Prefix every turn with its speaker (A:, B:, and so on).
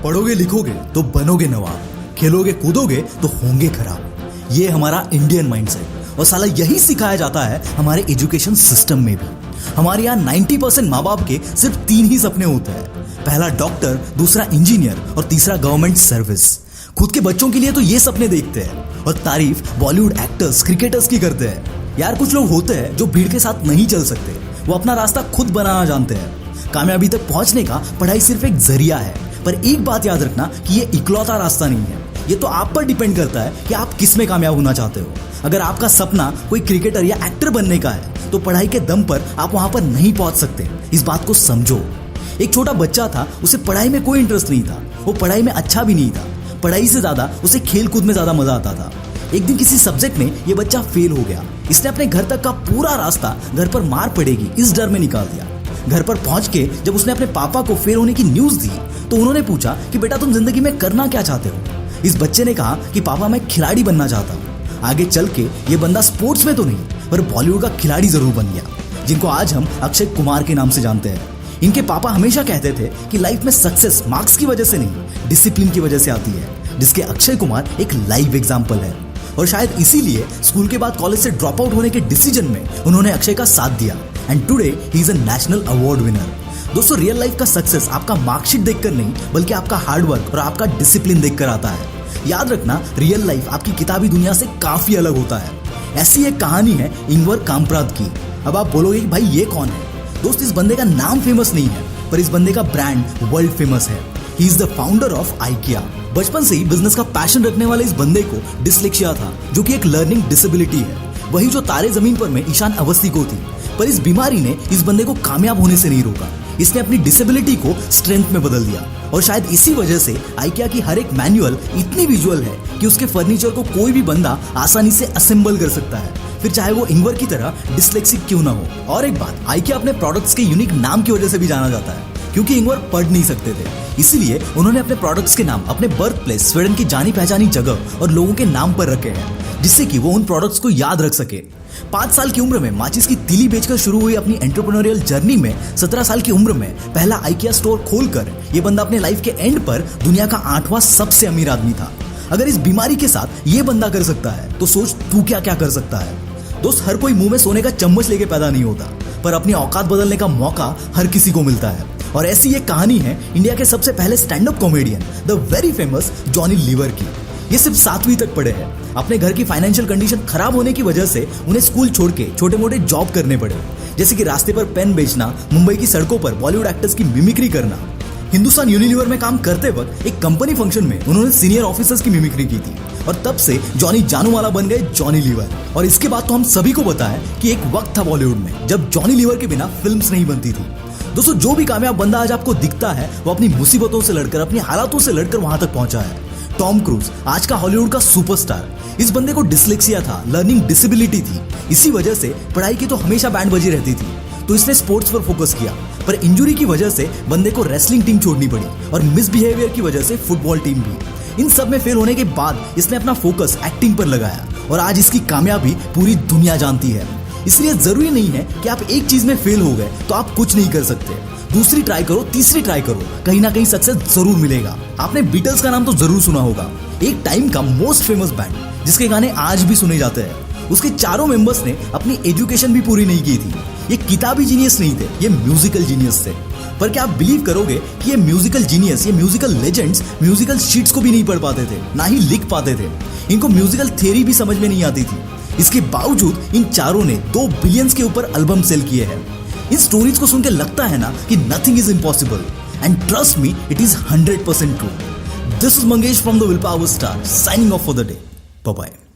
A: पढ़ोगे लिखोगे तो बनोगे नवाब, खेलोगे कूदोगे तो होंगे खराब। ये हमारा इंडियन माइंडसेट और साला यही सिखाया जाता है हमारे एजुकेशन सिस्टम में भी। हमारे यहाँ 90% माँ बाप के सिर्फ 3 ही सपने होते हैं, पहला डॉक्टर, दूसरा इंजीनियर और तीसरा गवर्नमेंट सर्विस। खुद के बच्चों के लिए तो ये सपने देखते हैं और तारीफ बॉलीवुड एक्टर्स, क्रिकेटर्स की करते हैं। यार कुछ लोग होते हैं जो भीड़ के साथ नहीं चल सकते, वो अपना रास्ता खुद बनाना जानते हैं। कामयाबी तक पहुंचने का पढ़ाई सिर्फ एक जरिया है, पर एक बात याद रखना कि ये इकलौता रास्ता नहीं है। ये तो आप पर डिपेंड करता है कि आप किस में कामयाब होना चाहते हो। अगर आपका सपना कोई क्रिकेटर या एक्टर बनने का है तो पढ़ाई के दम पर आप वहां पर नहीं पहुंच सकते, इस बात को समझो। एक छोटा बच्चा था, उसे पढ़ाई में कोई इंटरेस्ट नहीं था, वो पढ़ाई में अच्छा भी नहीं था। पढ़ाई से ज्यादा उसे खेल कूद में ज्यादा मजा आता था। एक दिन किसी सब्जेक्ट में ये बच्चा फेल हो गया। इसने अपने घर तक का पूरा रास्ता घर पर मार पड़ेगी इस डर में निकाल दिया। घर पर पहुंच के जब उसने अपने पापा को फेल होने की न्यूज दी तो उन्होंने पूछा कि बेटा तुम जिंदगी में करना क्या चाहते हो। इस बच्चे ने कहा कि पापा मैं खिलाड़ी बनना चाहता हूँ। आगे चल के ये बंदा स्पोर्ट्स में तो नहीं पर बॉलीवुड का खिलाड़ी जरूर बन गया, जिनको आज हम अक्षय कुमार के नाम से जानते हैं। इनके पापा हमेशा कहते थे कि लाइफ में सक्सेस मार्क्स की वजह से नहीं, डिसिप्लिन की वजह से आती है, जिसके अक्षय कुमार एक लाइव एग्जाम्पल है। और शायद इसीलिए स्कूल के बाद कॉलेज से ड्रॉप आउट होने के डिसीजन में उन्होंने अक्षय का साथ दिया and today he is a national award winner. दोस्तों, रियल लाइफ का सक्सेस आपका मार्कशीट देखकर नहीं बल्कि आपका हार्डवर्क और आपका डिसिप्लिन देखकर आता है। याद रखना, रियल लाइफ आपकी किताबी दुनिया से काफी अलग होता है। ऐसी एक कहानी है इंवर कामप्राद की। अब आप बोलोगे कि भाई ये कौन है? दोस्त, इस बंदे का नाम फेमस नहीं है पर इस बंदे का ब्रांड वर्ल्ड फेमस है। He is the founder of IKEA। बचपन से ही बिजनेस का पैशन रखने वाले इस बंदे को डिस्लेक्सिया था, जो कि एक लर्निंग डिसेबिलिटी है, वही जो तारे जमीन पर में ईशान अवस्थी को थी। पर इस बीमारी ने इस बंदे को कामयाब होने से नहीं रोका, इसने अपनी डिसेबिलिटी को स्ट्रेंथ में बदल दिया। और शायद इसी वजह से IKEA की हर एक मैनुअल इतनी विजुअल है कि उसके फर्नीचर को कोई भी बंदा आसानी से असेंबल कर सकता है, फिर चाहे वो इंवर की तरह डिस्लेक्सिक क्यों ना हो। और एक बात, IKEA अपने प्रोडक्ट्स के यूनिक नाम की वजह से भी जाना जाता है, क्योंकि इंवर पढ़ नहीं सकते थे, इसीलिए उन्होंने अपने प्रोडक्ट्स के नाम अपने बर्थ प्लेस, स्वीडन की जानी पहचानी जगह और लोगों के नाम पर रखे हैं, जिससे कि वो उन प्रोडक्ट्स को याद रख सके। 5 साल की उम्र में माचिस की तीली बेचकर शुरू हुई अपनी एंटरप्रेन्योरियल जर्नी में 17 साल की उम्र में पहला IKEA स्टोर खोलकर ये बंदा अपने लाइफ के एंड पर दुनिया का 8वां सबसे अमीर आदमी था। अगर इस बीमारी के साथ ये बंदा कर सकता है तो सोच तू क्या क्या कर सकता है। दोस्त, हर कोई मुंह में सोने का चम्मच लेके पैदा नहीं होता, पर अपनी औकात बदलने का मौका हर किसी को मिलता है। और ऐसी एक कहानी है इंडिया के सबसे पहले stand up comedian the very famous Johnny Lever की। ये सिर्फ 7वीं तक पढ़े हैं। अपने घर की फाइनेंशियल कंडीशन खराब होने की वजह से उन्हें स्कूल छोड़ के छोटे मोटे जॉब करने पड़े, जैसे कि रास्ते पर पेन बेचना, मुंबई की सड़कों पर बॉलीवुड एक्टर्स की मिमिक्री करना। हिंदुस्तान यूनिलीवर में काम करते वक्त एक कंपनी फंक्शन में उन्होंने सीनियर ऑफिसर्स की मिमिक्री की थी और तब से जॉनी जानू वाला बन गए जॉनी लीवर। और इसके बाद तो हम सभी को पता है कि एक वक्त था बॉलीवुड में जब जॉनी लीवर के बिना फिल्म्स नहीं बनती थी। दोस्तों, जो भी कामयाब बंदा आज आपको दिखता है वो अपनी मुसीबतों से लड़कर, अपनी हालातों से लड़कर वहां तक पहुंचा है। टॉम क्रूज आज का हॉलीवुड का सुपरस्टार। इस बंदे को डिस्लेक्सिया था, लर्निंग डिसेबिलिटी थी, इसी वजह से पढ़ाई की तो हमेशा बैंड बजी रहती थी, तो इसने स्पोर्ट्स पर फोकस किया। पर इंजुरी की वजह से बंदे को रेसलिंग टीम छोड़नी पड़ी और मिसबिहेवियर की वजह से फुटबॉल टीम भी। इन सब में फेल होने के बाद इसने अपना फोकस एक्टिंग पर लगाया और आज इसकी कामयाबी पूरी दुनिया जानती है। इसलिए जरूरी नहीं है कि आप एक चीज में फेल हो गए तो आप कुछ नहीं कर सकते। दूसरी ट्राई करो, तीसरी ट्राई करो, कहीं ना कहीं सक्सेस जरूर मिलेगा। आपने बीटल्स का नाम तो जरूर सुना होगा, एक टाइम का मोस्ट फेमस बैंड जिसके गाने आज भी सुने जाते हैं। उसके चारों मेंबर्स ने अपनी एजुकेशन भी पूरी नहीं की थी। ये किताबी जीनियस नहीं थे, ये म्यूजिकल जीनियस थे। पर क्या आप बिलीव करोगे कि ये म्यूजिकल जीनियस, ये म्यूजिकल लेजेंड्स म्यूजिकल शीट्स को भी नहीं पढ़ पाते थे, ना ही लिख पाते थे। इनको म्यूजिकल थ्योरी भी समझ में नहीं आती थी। इसके बावजूद इन चारों ने 2 बिलियंस के ऊपर एल्बम सेल किए हैं। इन स्टोरीज को सुनकर लगता है ना कि nothing is impossible, and trust me, it is 100% true. This is Mangesh from the will power star, signing off for the day. Bye bye.